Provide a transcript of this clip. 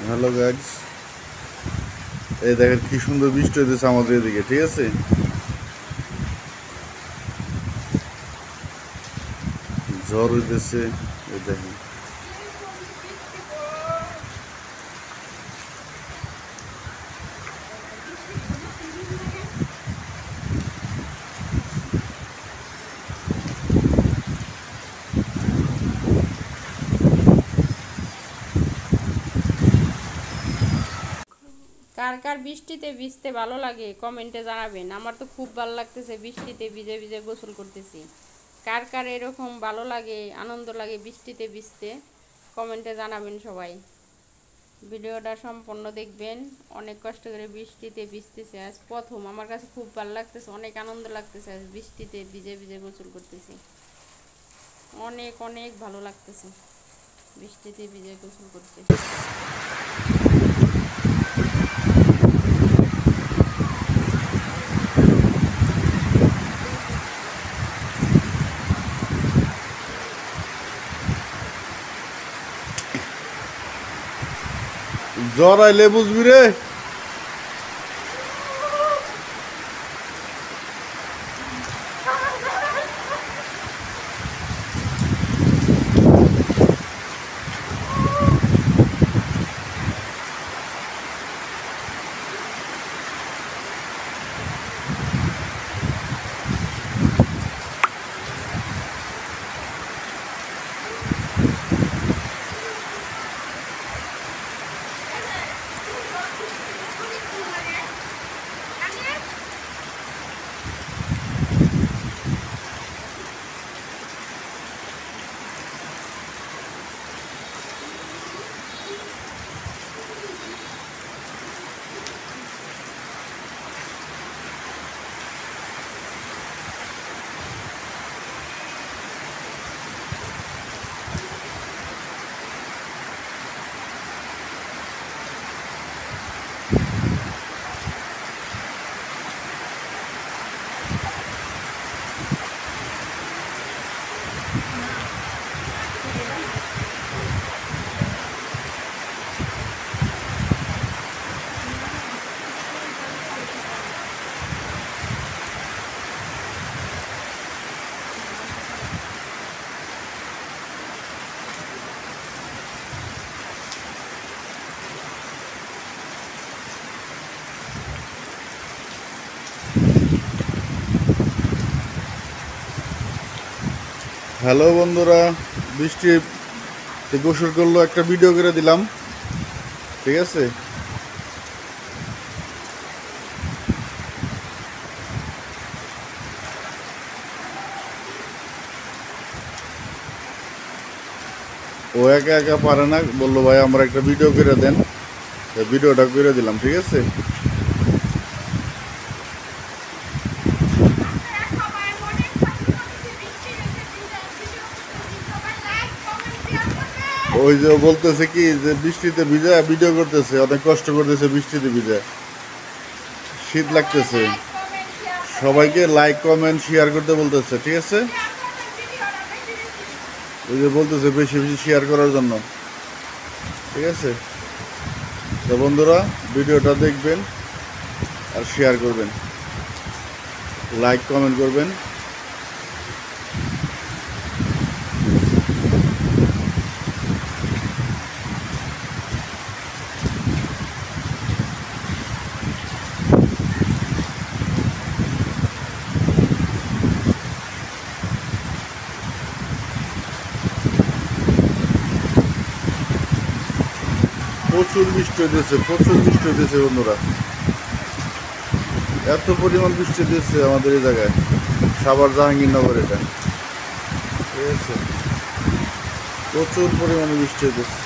Hello guys, এই দেখেন কি সুন্দর বৃষ্টি হইতেছে আমাদের এদিকে। ঠিক আছে, ঝড় হইতেছে। এই দেখেন কার কার বৃষ্টিতে ভিজতে ভালো লাগে কমেন্টে জানাবেন। আমার তো খুব ভালো লাগতেছে, বৃষ্টিতে ভিজে ভিজে গোসল করতেছি। কার কার এরকম ভালো লাগে, আনন্দ লাগে বৃষ্টিতে ভিজতে, কমেন্টে জানাবেন সবাই। ভিডিওটা সম্পূর্ণ দেখবেন। অনেক কষ্ট করে বৃষ্টিতে ভিজতেছে, আজ প্রথম। আমার কাছে খুব ভালো লাগতেছে, অনেক আনন্দ লাগতেছে। আজ বৃষ্টিতে ভিজে ভিজে গোসল করতেছি, অনেক অনেক ভালো লাগতেছে বৃষ্টিতে ভিজে গোসল করতে। জ্বর আইলে বুঝবি রে। হ্যালো বন্ধুরা, বৃষ্টি গোসল করলো, একটা ভিডিও করে দিলাম। ঠিক আছে, ও একা একা পারে না, বললো ভাই আমার একটা ভিডিও করে দেন, ভিডিওটা করে দিলাম। ঠিক আছে, ওই যে বলতেছে কি যে বৃষ্টিতে ভিজা ভিডিও করতেছে, অনেক কষ্ট করতেছে বৃষ্টিতে ভিজা, শীত লাগতেছে। সবাইকে লাইক কমেন্ট শেয়ার করতে বলতেছে। ঠিক আছে, ওই যে বলতেছে বেশি বেশি শেয়ার করার জন্য। ঠিক আছে, তো বন্ধুরা ভিডিওটা দেখবেন আর শেয়ার করবেন, লাইক কমেন্ট করবেন। প্রচুর বৃষ্টি হইতেছে, প্রচুর বৃষ্টি হইতেছে বন্ধুরা। এত পরিমাণ বৃষ্টি দিচ্ছে আমাদের এই জায়গায়, সাভার জাহাঙ্গীরনগর এটা। ঠিক আছে, প্রচুর পরিমাণে বৃষ্টি হইতেছে।